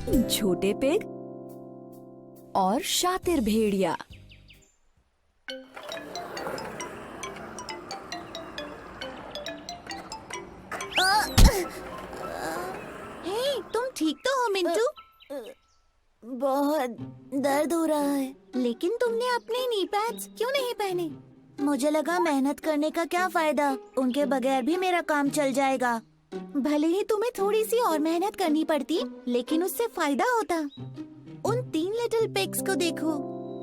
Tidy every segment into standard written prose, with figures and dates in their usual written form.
छोटे पिग और शातिर भेड़िया। हे, तुम ठीक तो हो मिंटू? बहुत दर्द हो रहा है। लेकिन तुमने अपने नी पैड्स क्यों नहीं पहने? मुझे लगा मेहनत करने का क्या फायदा, उनके बगैर भी मेरा काम चल जाएगा। भले ही तुम्हें थोड़ी सी और मेहनत करनी पड़ती, लेकिन उससे फायदा होता। उन 3 लिटिल पिग्स को देखो।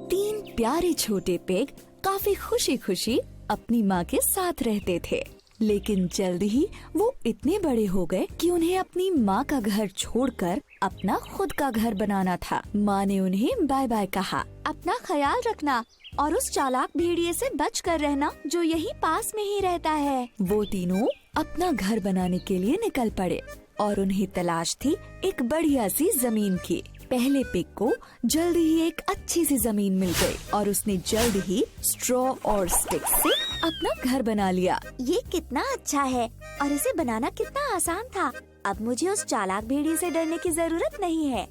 3 प्यारे छोटे पिग काफी खुशी खुशी अपनी माँ के साथ रहते थे, लेकिन जल्द ही वो इतने बड़े हो गए कि उन्हें अपनी माँ का घर छोड़कर अपना खुद का घर बनाना था। माँ ने उन्हें बाय बाय कहा। अपना ख्याल रखना और उस चालाक भेड़िए से बच कर रहना जो यहीं पास में ही रहता है। वो तीनों अपना घर बनाने के लिए निकल पड़े और उन्हें तलाश थी एक बढ़िया सी जमीन की। पहले पिग को जल्द ही एक अच्छी सी जमीन मिल गई और उसने जल्द ही स्ट्रॉ और स्टिक से अपना घर बना लिया। ये कितना अच्छा है और इसे बनाना कितना आसान था। अब मुझे उस चालाक भेड़िए से डरने की जरूरत नहीं है।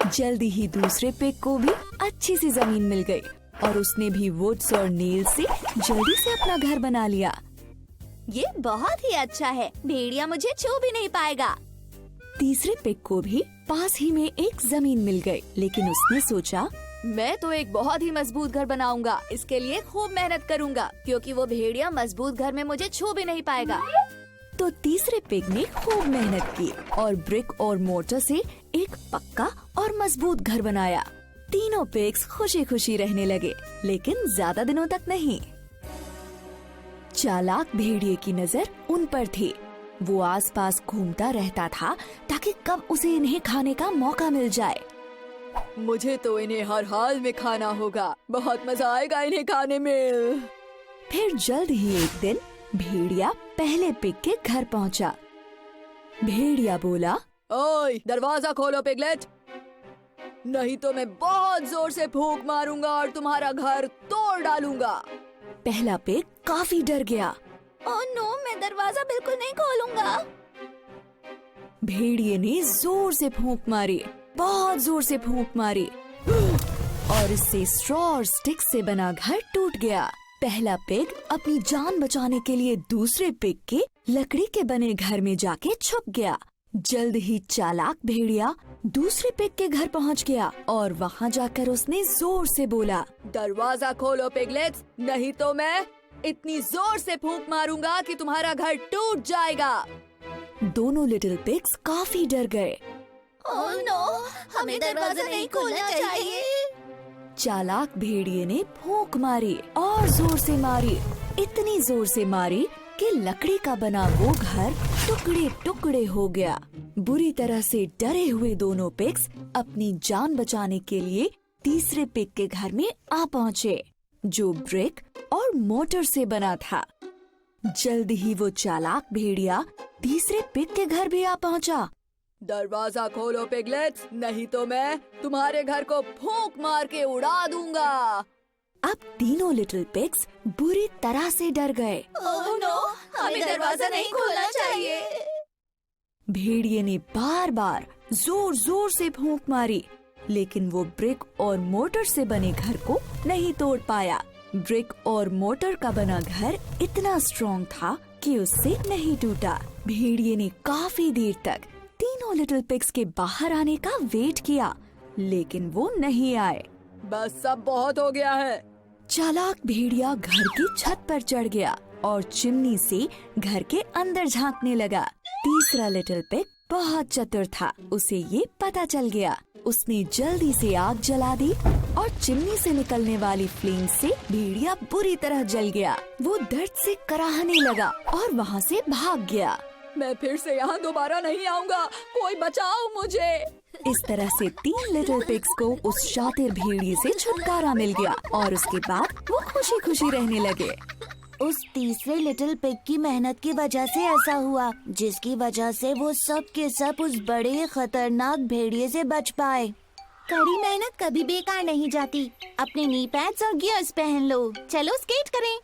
जल्दी ही दूसरे पिग को भी अच्छी सी जमीन मिल गई और उसने भी वुड्स और नील से जल्दी से अपना घर बना लिया। ये बहुत ही अच्छा है, भेड़िया मुझे छू भी नहीं पाएगा। तीसरे पिग को भी पास ही में एक जमीन मिल गई, लेकिन उसने सोचा मैं तो एक बहुत ही मजबूत घर बनाऊंगा। इसके लिए खूब मेहनत करूंगा, क्योंकि वो भेड़िया मजबूत घर में मुझे छू भी नहीं पाएगा। तो तीसरे पिग ने खूब मेहनत की और ब्रिक और मोर्टर से एक पक्का और मजबूत घर बनाया। तीनों पिग्स खुशी खुशी रहने लगे, लेकिन ज्यादा दिनों तक नहीं। चालाक भेड़िए की नजर उन पर थी। वो आसपास घूमता रहता था ताकि कब उसे इन्हें खाने का मौका मिल जाए। मुझे तो इन्हें हर हाल में खाना होगा, बहुत मजा आएगा इन्हें खाने में। फिर जल्द ही एक दिन भेड़िया पहले पिग के घर पहुंचा। भेड़िया बोला, ओए, दरवाजा खोलो पिगलेट, नहीं तो मैं बहुत जोर से फूंक मारूंगा और तुम्हारा घर तोड़ डालूंगा। पहला पिग काफी डर गया। ओह नो, मैं दरवाजा बिल्कुल नहीं खोलूंगा। भेड़िए ने जोर से फूंक मारी, बहुत जोर से फूंक मारी और इससे स्ट्रॉ और स्टिक से बना घर टूट गया। पहला पिग अपनी जान बचाने के लिए दूसरे पिग के लकड़ी के बने घर में जाके छुप गया। जल्द ही चालाक भेड़िया दूसरे पिग के घर पहुंच गया और वहां जाकर उसने जोर से बोला, दरवाजा खोलो पिगलेट्स, नहीं तो मैं इतनी जोर से फूंक मारूंगा कि तुम्हारा घर टूट जाएगा। दोनों लिटिल पिग्स काफी डर गए। ओह नो, हमें दरवाजा नहीं खोलना चाहिए। चालाक भेड़िए ने फूंक मारी और जोर से मारी, इतनी जोर से मारी कि लकड़ी का बना वो घर टुकड़े टुकड़े हो गया। बुरी तरह से डरे हुए दोनों पिग्स अपनी जान बचाने के लिए तीसरे पिग के घर में आ पहुँचे, जो ब्रिक और मोटर से बना था। जल्द ही वो चालाक भेड़िया तीसरे पिग के घर भी आ पहुँचा। दरवाजा खोलो पिगलेट्स, नहीं तो मैं तुम्हारे घर को फूंक मार के उड़ा दूंगा। अब तीनों लिटिल पिग्स बुरी तरह से डर गए। ओह नो, हमें दरवाजा नहीं खोलना चाहिए। भेड़िए ने बार बार जोर जोर से फूंक मारी, लेकिन वो ब्रिक और मोटर से बने घर को नहीं तोड़ पाया। ब्रिक और मोटर का बना घर इतना स्ट्रॉन्ग था कि उससे नहीं टूटा। भेड़िए ने काफी देर तक तीनों लिटिल पिग्स के बाहर आने का वेट किया, लेकिन वो नहीं आए। बस सब बहुत हो गया है। चालाक भेड़िया घर की छत पर चढ़ गया और चिमनी से घर के अंदर झांकने लगा। तीसरा लिटिल पिग बहुत चतुर था, उसे ये पता चल गया। उसने जल्दी से आग जला दी और चिमनी से निकलने वाली फ्लेम से भेड़िया बुरी तरह जल गया। वो दर्द से कराहने लगा और वहाँ से भाग गया। मैं फिर से यहाँ दोबारा नहीं आऊँगा, कोई बचाओ मुझे। इस तरह से 3 लिटिल पिग्स को उस शातिर भेड़िए से छुटकारा मिल गया और उसके बाद वो खुशी खुशी रहने लगे। उस तीसरे लिटिल पिग की मेहनत की वजह से ऐसा हुआ, जिसकी वजह से वो सब के सब उस बड़े खतरनाक भेड़िए से बच पाए। कड़ी मेहनत कभी बेकार नहीं जाती। अपने नी पैड्स और गियर्स पहन लो, चलो स्केट करें।